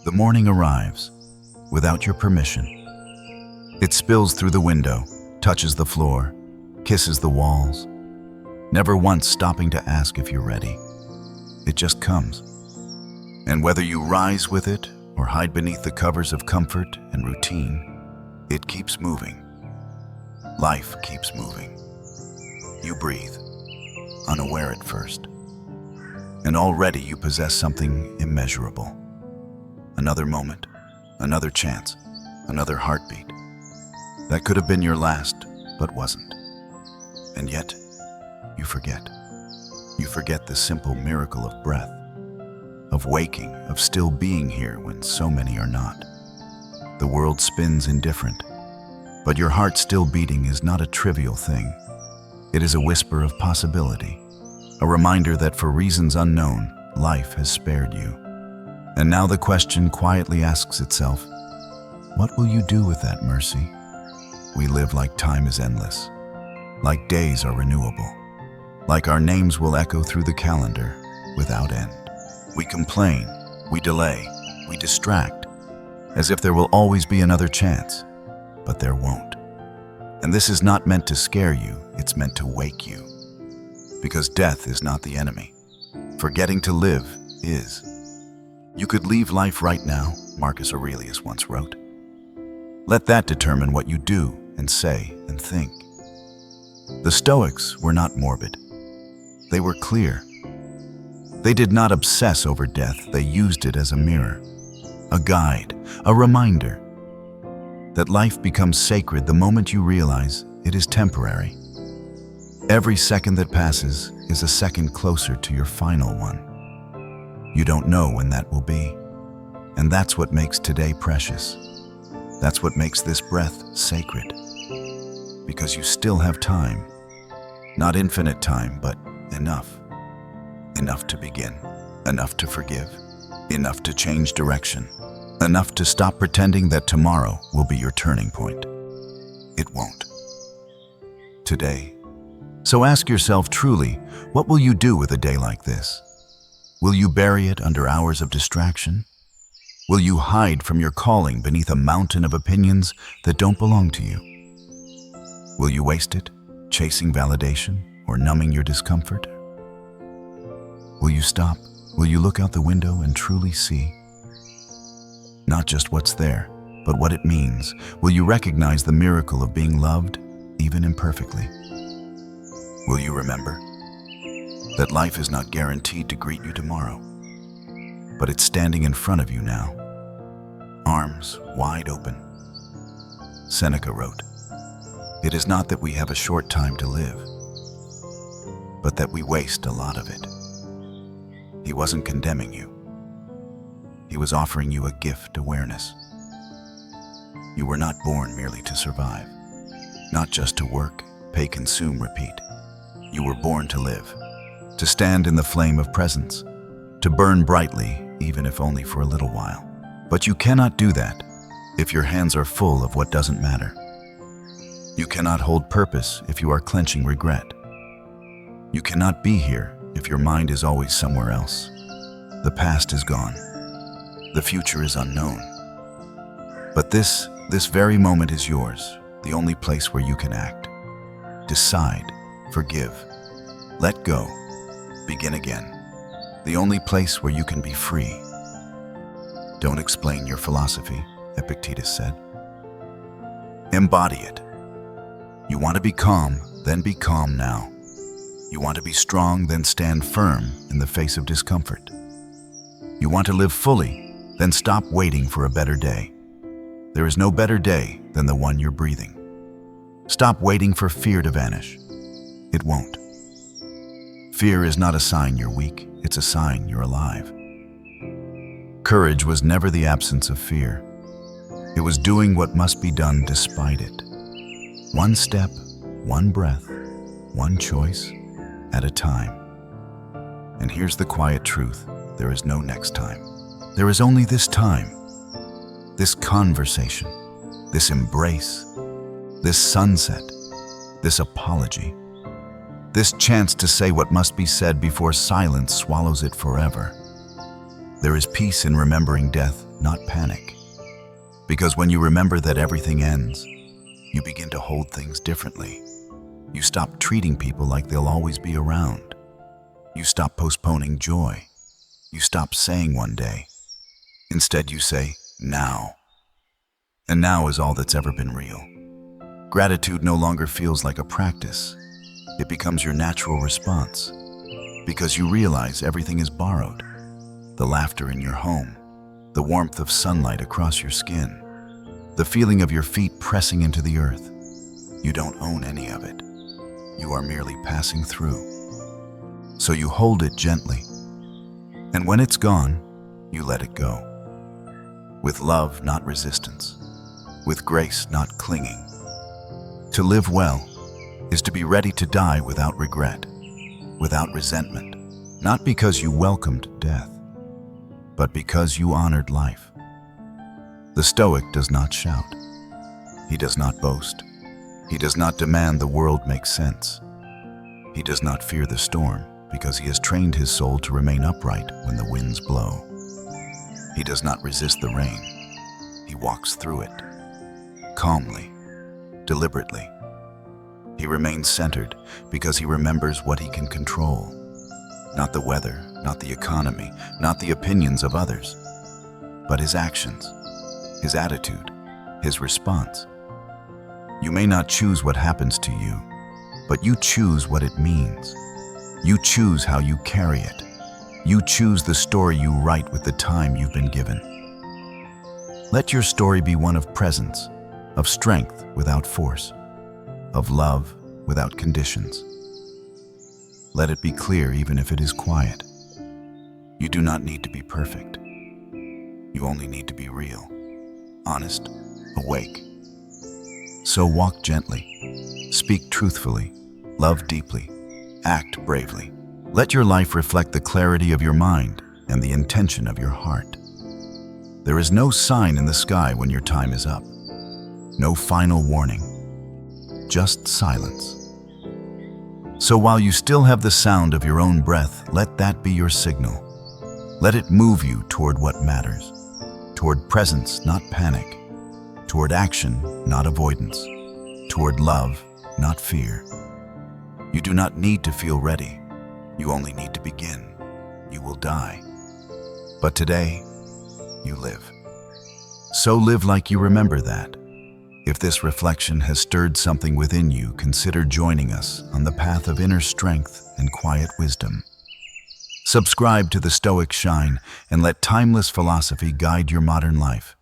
The morning arrives, without your permission. It spills through the window, touches the floor, kisses the walls, never once stopping to ask if you're ready. It just comes. And whether you rise with it or hide beneath the covers of comfort and routine, it keeps moving. Life keeps moving. You breathe, unaware at first. And already you possess something immeasurable. Another moment, another chance, another heartbeat. That could have been your last, but wasn't. And yet, you forget. You forget the simple miracle of breath, of waking, of still being here when so many are not. The world spins indifferent, but your heart still beating is not a trivial thing. It is a whisper of possibility, a reminder that for reasons unknown, life has spared you. And now the question quietly asks itself, what will you do with that mercy? We live like time is endless, like days are renewable, like our names will echo through the calendar without end. We complain, we delay, we distract, as if there will always be another chance, but there won't. And this is not meant to scare you, it's meant to wake you. Because death is not the enemy. Forgetting to live is. You could leave life right now, Marcus Aurelius once wrote. Let that determine what you do and say and think. The Stoics were not morbid. They were clear. They did not obsess over death, they used it as a mirror, a guide, a reminder that life becomes sacred the moment you realize it is temporary. Every second that passes is a second closer to your final one. You don't know when that will be, and that's what makes today precious. That's what makes this breath sacred. Because you still have time. Not infinite time, but enough. Enough to begin. Enough to forgive. Enough to change direction. Enough to stop pretending that tomorrow will be your turning point. It won't. Today. So ask yourself truly, what will you do with a day like this? Will you bury it under hours of distraction? Will you hide from your calling beneath a mountain of opinions that don't belong to you? Will you waste it, chasing validation or numbing your discomfort? Will you stop? Will you look out the window and truly see? Not just what's there, but what it means. Will you recognize the miracle of being loved, even imperfectly? Will you remember that life is not guaranteed to greet you tomorrow, but it's standing in front of you now, arms wide open? Seneca wrote, "It is not that we have a short time to live, but that we waste a lot of it." He wasn't condemning you. He was offering you a gift awareness. You were not born merely to survive, not just to work, pay, consume, repeat. You were born to live, to stand in the flame of presence, to burn brightly, even if only for a little while. But you cannot do that if your hands are full of what doesn't matter. You cannot hold purpose if you are clenching regret. You cannot be here if your mind is always somewhere else. The past is gone. The future is unknown. But this very moment is yours, the only place where you can act. Decide, forgive, let go, begin again. The only place where you can be free. Don't explain your philosophy, Epictetus said. Embody it. You want to be calm, then be calm now. You want to be strong, then stand firm in the face of discomfort. You want to live fully, then stop waiting for a better day. There is no better day than the one you're breathing. Stop waiting for fear to vanish. It won't. Fear is not a sign you're weak, it's a sign you're alive. Courage was never the absence of fear. It was doing what must be done despite it. One step, one breath, one choice at a time. And here's the quiet truth. There is no next time. There is only this time, this conversation, this embrace, this sunset, this apology, this chance to say what must be said before silence swallows it forever. There is peace in remembering death not panic. Because when you remember that everything ends, you begin to hold things differently. You stop treating people like they'll always be around. You stop postponing joy. You stop saying one day. Instead, you say, now. And now is all that's ever been real. Gratitude no longer feels like a practice. It becomes your natural response. Because you realize everything is borrowed. The laughter in your home, the warmth of sunlight across your skin, the feeling of your feet pressing into the earth. You don't own any of it. You are merely passing through. So you hold it gently. And when it's gone, you let it go. With love, not resistance. With grace, not clinging. To live well is to be ready to die without regret, without resentment, not because you welcomed death, but because you honored life. The Stoic does not shout. He does not boast. He does not demand the world make sense. He does not fear the storm because he has trained his soul to remain upright when the winds blow. He does not resist the rain. He walks through it, calmly, deliberately. He remains centered because he remembers what he can control. Not the weather, not the economy, not the opinions of others, but his actions, his attitude, his response. You may not choose what happens to you, but you choose what it means. You choose how you carry it. You choose the story you write with the time you've been given. Let your story be one of presence, of strength without force, of love without conditions. Let it be clear even if it is quiet. You do not need to be perfect. You only need to be real, honest, awake. So walk gently, speak truthfully, love deeply, act bravely. Let your life reflect the clarity of your mind and the intention of your heart. There is no sign in the sky when your time is up. No final warning, just silence. So while you still have the sound of your own breath, let that be your signal. Let it move you toward what matters, toward presence, not panic, toward action, not avoidance, toward love, not fear. You do not need to feel ready. You only need to begin. You will die. But today, you live. So live like you remember that. If this reflection has stirred something within you, consider joining us on the path of inner strength and quiet wisdom. Subscribe to the Stoic Shine and let timeless philosophy guide your modern life.